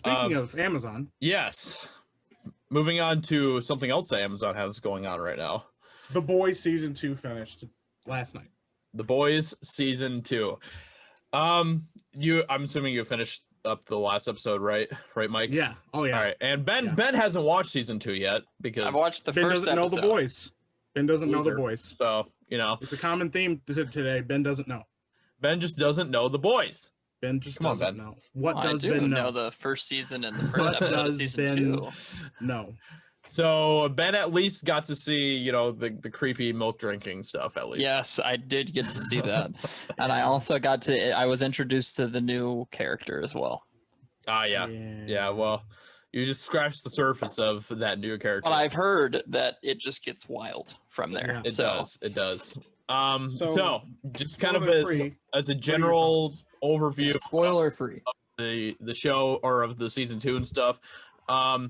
Speaking of Amazon. Yes. Moving on to something else that Amazon has going on right now. The Boys season 2 finished last night. The Boys season 2. I'm assuming you finished up the last episode, right? Right, Mike? Yeah. Oh yeah. All right. And Ben hasn't watched season 2 yet because I've watched the Ben first doesn't episode. know the boys. Ben doesn't know the boys. So, It's a common theme today. Ben doesn't know. Ben just doesn't know the boys. Ben just Come on, doesn't Ben. know. What Well, does I do Ben know know? the first season and the first What episode of does season Ben 2. No. So Ben at least got to see, the creepy milk drinking stuff at least. Yes, I did get to see that. And I also I was introduced to the new character as well. Yeah. Yeah, well, you just scratched the surface of that new character. But I've heard that it just gets wild from there. Yeah. It does. So, just kind of spoiler-free, as a general overview Spoiler free. of the show or of the season 2 and stuff. I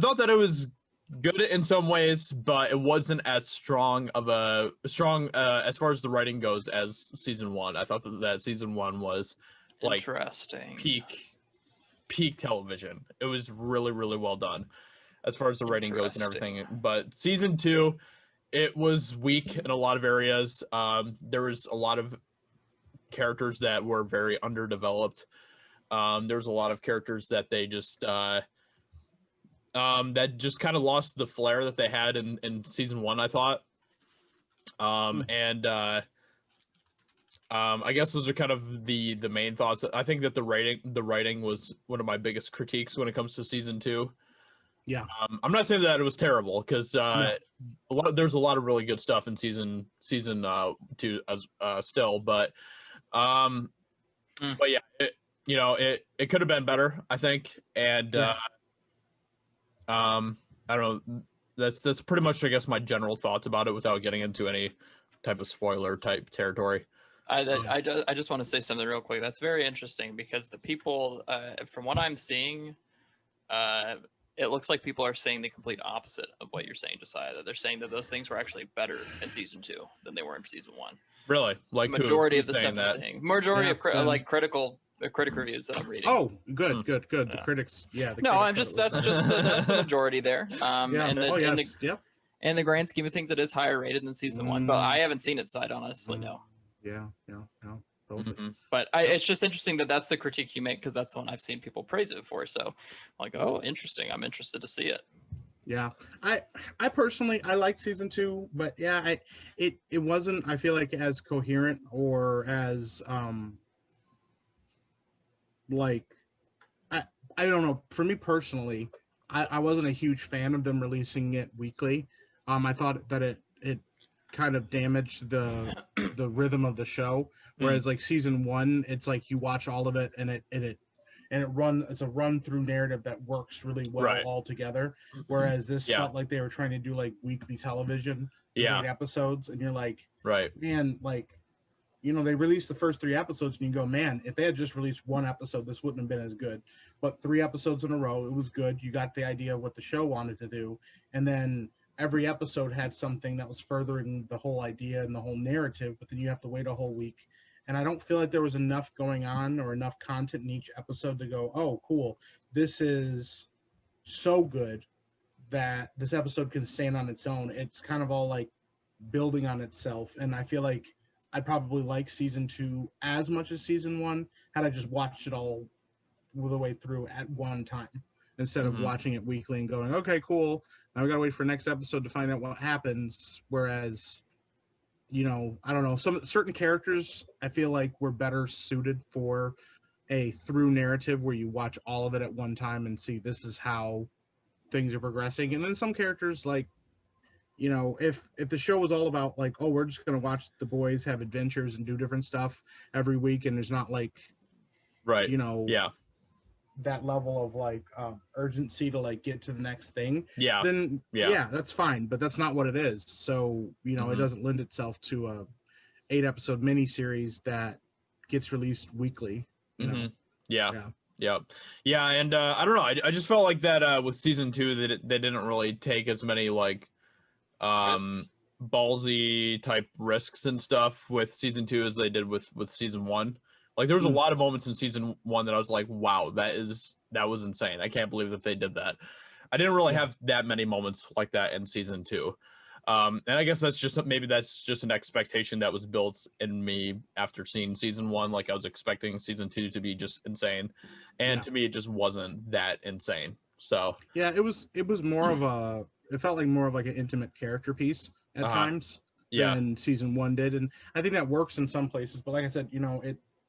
thought that it was good in some ways, but it wasn't as strong as far as the writing goes as season 1. I thought that season 1 was like Interesting. peak television. It was really, really well done as far as the writing goes and everything. But season 2, it was weak in a lot of areas. There was a lot of characters that were very underdeveloped. There was a lot of characters that they just that just kind of lost the flair that they had in season 1, I thought. I guess those are kind of the main thoughts. I think that the writing was one of my biggest critiques when it comes to season 2. Yeah. I'm not saying that it was terrible because there's a lot of really good stuff in season 2 as still, but yeah, it could have been better, I think, and I don't know. That's pretty much, I guess, my general thoughts about it without getting into any type of spoiler type territory. I just want to say something real quick. That's very interesting because the people, from what I'm seeing, it looks like people are saying the complete opposite of what you're saying, Josiah. That they're saying that those things were actually better in season 2 than they were in season 1. Really? Like majority of the saying stuff that? I'm saying. Majority of critic reviews that I'm reading. Oh, good. The critics, that's the majority there. In the grand scheme of things, it is higher rated than season 1, but I haven't seen it, so I don't honestly know. Yeah. Totally. Mm-hmm. But it's just interesting that that's the critique you make because that's the one I've seen people praise it for. So I'm like, oh, interesting. I'm interested to see it. Yeah, I personally liked season 2, but yeah, it wasn't, I feel like, as coherent or as I don't know. For me personally, I wasn't a huge fan of them releasing it weekly. I thought that it kind of damaged the rhythm of the show. Whereas like season 1, it's like you watch all of it and it's a run through narrative that works really well all together. Whereas this felt like they were trying to do like weekly television, episodes, and you're like, man, like, they released the first 3 episodes and you go, man, if they had just released 1 episode, this wouldn't have been as good. But 3 episodes in a row, it was good. You got the idea of what the show wanted to do. And then every episode had something that was furthering the whole idea and the whole narrative, but then you have to wait a whole week. And I don't feel like there was enough going on or enough content in each episode to go, oh, cool, this is so good that this episode can stand on its own. It's kind of all like building on itself. And I feel like I'd probably like season 2 as much as season 1 had I just watched it all the way through at one time instead of watching it weekly and going, okay, cool, now we gotta wait for next episode to find out what happens. Whereas, I don't know, certain characters I feel like were better suited for a through narrative where you watch all of it at one time and see this is how things are progressing. And then some characters, like, if the show was all about like, oh, we're just gonna watch the boys have adventures and do different stuff every week, and there's not like, that level of like urgency to like get to the next thing, then that's fine. But that's not what it is. So it doesn't lend itself to a 8-episode miniseries that gets released weekly. And I don't know. I just felt like that with season 2 that they didn't really take as many like ballsy type risks and stuff with season 2 as they did with season 1. Like there was a lot of moments in season 1 that I was like, wow, that was insane. I can't believe that they did that. I didn't really have that many moments like that in season 2. And I guess that's just an expectation that was built in me after seeing season 1. Like I was expecting season 2 to be just insane. And to me, it just wasn't that insane. So yeah, it was more of it felt like more of like an intimate character piece at times than season 1 did. And I think that works in some places. But like I said,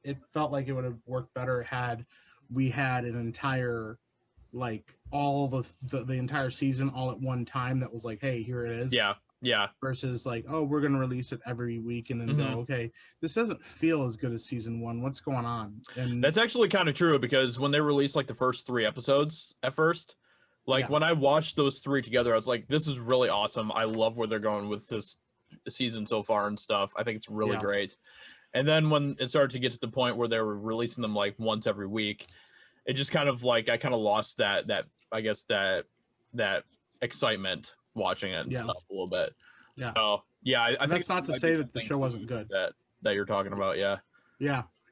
it felt like it would have worked better had we had an entire, like all the entire season all at one time that was like, hey, here it is. Yeah. Versus like, oh, we're going to release it every week and then go, okay, this doesn't feel as good as season 1. What's going on? And that's actually kind of true, because when they released like the first 3 episodes at first, like when I watched those 3 together, I was like, this is really awesome. I love where they're going with this season so far and stuff. I think it's really great. And then when it started to get to the point where they were releasing them like once every week, it just kind of like, I kind of lost that I guess that excitement watching it and stuff a little bit. Yeah. So I think that's not to say that the show wasn't good. That you're talking about. Yeah.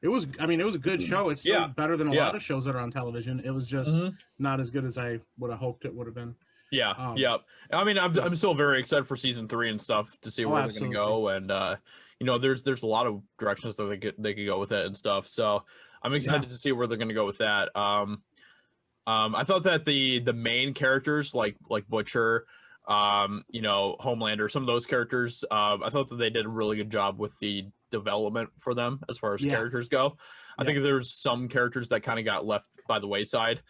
It was a good show. It's still better than a lot of shows that are on television. It was just not as good as I would have hoped it would have been. Yeah. I mean, I'm still very excited for season 3 and stuff to see where they're going to go. And, there's a lot of directions that they could go with it and stuff. So I'm excited to see where they're going to go with that. I thought that the main characters like Butcher, Homelander, some of those characters, I thought that they did a really good job with the development for them as far as characters go. I think there's some characters that kind of got left by the wayside,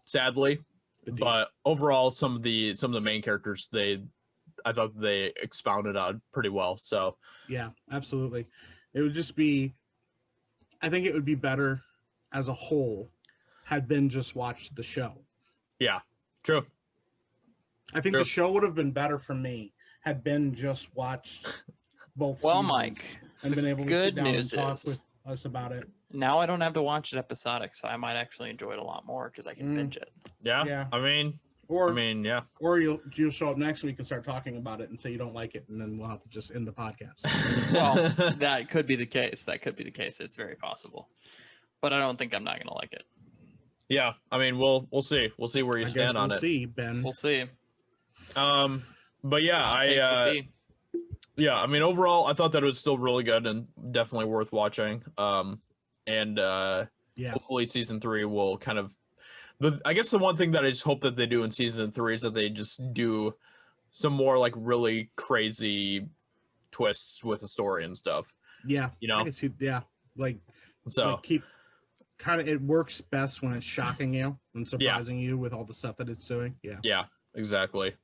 sadly. But overall, some of the main characters, I thought they expounded on pretty well. So yeah, absolutely. It would just I think it would be better as a whole had Ben just watched the show. Yeah, true. I think the show would have been better for me had Ben just watched both seasons Mike, and been able to sit down and talk with us about it. Now I don't have to watch it episodic, so I might actually enjoy it a lot more because I can binge it. Yeah. I mean, or you'll show up next week and start talking about it and say you don't like it, and then we'll have to just end the podcast. Well, that could be the case. It's very possible, but I don't think I'm not gonna like it. Yeah, I mean, we'll see. We'll see where you stand on it. We'll see, Ben. We'll see. But yeah, I mean, overall, I thought that it was still really good and definitely worth watching. Hopefully season 3 will kind of, I guess the one thing that I just hope that they do in season 3 is that they just do some more like really crazy twists with the story and stuff. Yeah. I can see, it works best when it's shocking you and surprising you with all the stuff that it's doing. Yeah. Yeah, exactly.